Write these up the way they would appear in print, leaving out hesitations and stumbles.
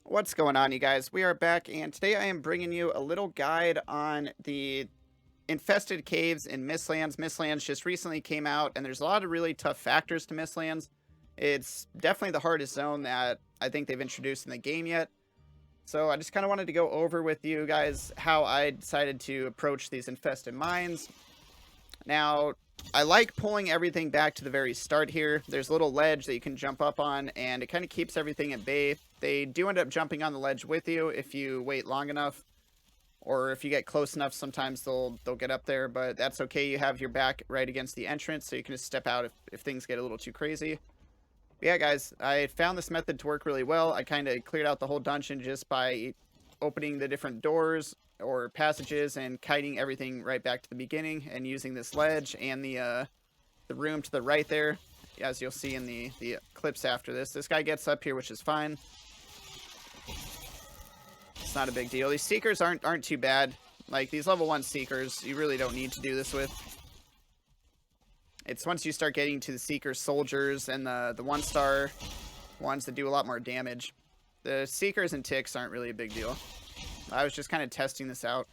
What's going on, you guys? We are back, and today I am bringing you a little guide on the infested caves in Mistlands. Mistlands just recently came out, and there's a lot of really tough factors to Mistlands. It's definitely the hardest zone that I think they've introduced in the game yet. So I just kind of wanted to go over with you guys how I decided to approach these infested mines. Now, I like pulling everything back to the very start here. There's a little ledge that you can jump up on, and it kind of keeps everything at bay. They do end up jumping on the ledge with you if you wait long enough, or if you get close enough. Sometimes they'll get up there, but that's okay. You have your back right against the entrance, so you can just step out if things get a little too crazy. But yeah, guys, I found this method to work really well. I kind of cleared out the whole dungeon just by opening the different doors or passages and kiting everything right back to the beginning, and using this ledge and the room to the right there, as you'll see in the clips after this. This guy gets up here, which is fine. It's not a big deal. These seekers aren't too bad. Like, these level 1 seekers, you really don't need to do this with. It's once you start getting to the seeker soldiers and the 1-star ones that do a lot more damage. The seekers and ticks aren't really a big deal. I was just kind of testing this out.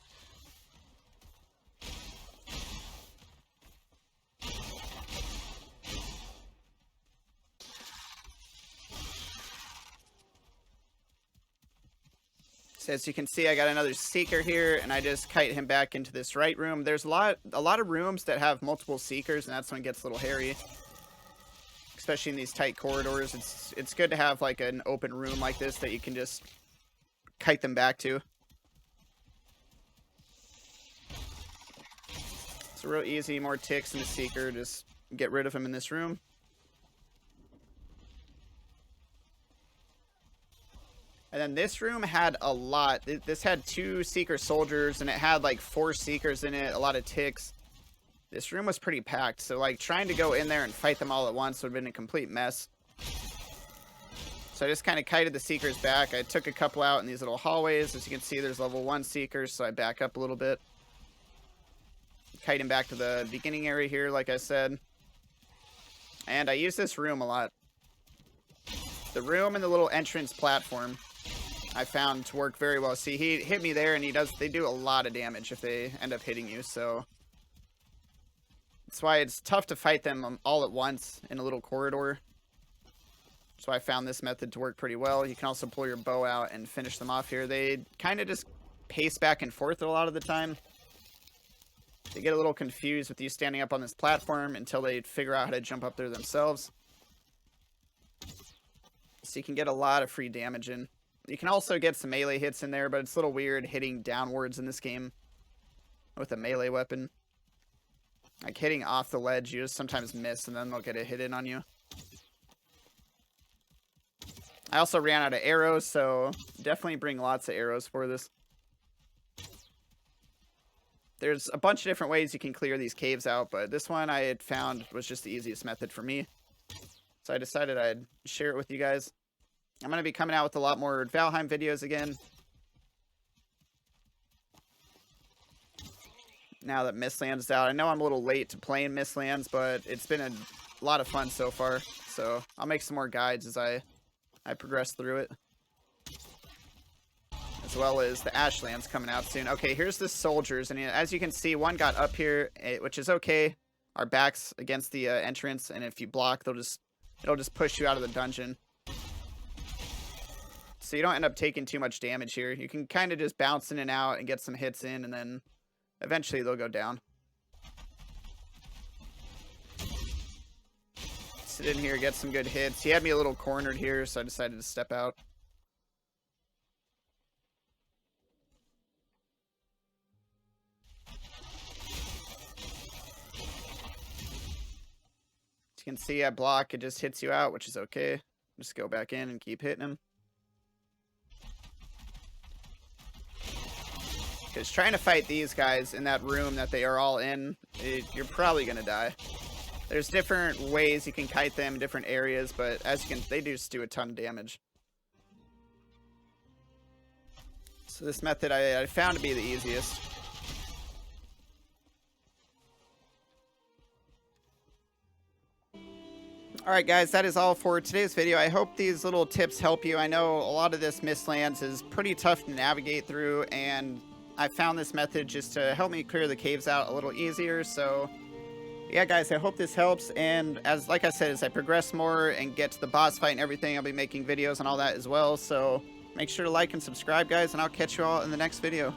So as you can see, I got another seeker here, and I just kite him back into this right room. There's a lot of rooms that have multiple seekers, and that's when it gets a little hairy. Especially in these tight corridors. It's good to have like an open room like this that you can just kite them back to. It's real easy. More ticks in the seeker. Just get rid of him in this room. And then this room had a lot. This had 2 seeker soldiers, and it had like 4 seekers in it, a lot of ticks. This room was pretty packed, so like trying to go in there and fight them all at once would have been a complete mess. So I just kind of kited the seekers back. I took a couple out in these little hallways. As you can see, there's level 1 seekers, so I back up a little bit. Kite him back to the beginning area here, like I said. And I use this room a lot. The room and the little entrance platform I found to work very well. See, he hit me there, and they do a lot of damage if they end up hitting you, so that's why it's tough to fight them all at once in a little corridor. So I found this method to work pretty well. You can also pull your bow out and finish them off here. They kind of just pace back and forth a lot of the time. They get a little confused with you standing up on this platform until they figure out how to jump up there themselves. So you can get a lot of free damage in. You can also get some melee hits in there, but it's a little weird hitting downwards in this game with a melee weapon. Like hitting off the ledge, you just sometimes miss, and then they'll get a hit in on you. I also ran out of arrows, so definitely bring lots of arrows for this. There's a bunch of different ways you can clear these caves out, but this one I had found was just the easiest method for me. So I decided I'd share it with you guys. I'm going to be coming out with a lot more Valheim videos again, now that Mistlands is out. I know I'm a little late to playing Mistlands, but it's been a lot of fun so far. So I'll make some more guides as I progress through it. As well as the Ashlands coming out soon. Okay, here's the soldiers. And as you can see, one got up here, which is okay. Our back's against the entrance, and if you block, it'll just push you out of the dungeon. So you don't end up taking too much damage here. You can kind of just bounce in and out and get some hits in, and then eventually they'll go down. Sit in here, get some good hits. He had me a little cornered here, so I decided to step out. As you can see, I block, it just hits you out, which is okay. Just go back in and keep hitting him. Because trying to fight these guys in that room that they are all in, you're probably going to die. There's different ways you can kite them in different areas, but as you can, they just do a ton of damage. So this method I found to be the easiest. All right, guys, that is all for today's video. I hope these little tips help you. I know a lot of this Mistlands is pretty tough to navigate through, and I found this method just to help me clear the caves out a little easier. So yeah, guys, I hope this helps. And like I said, as I progress more and get to the boss fight and everything, I'll be making videos and all that as well. So make sure to like and subscribe, guys, and I'll catch you all in the next video.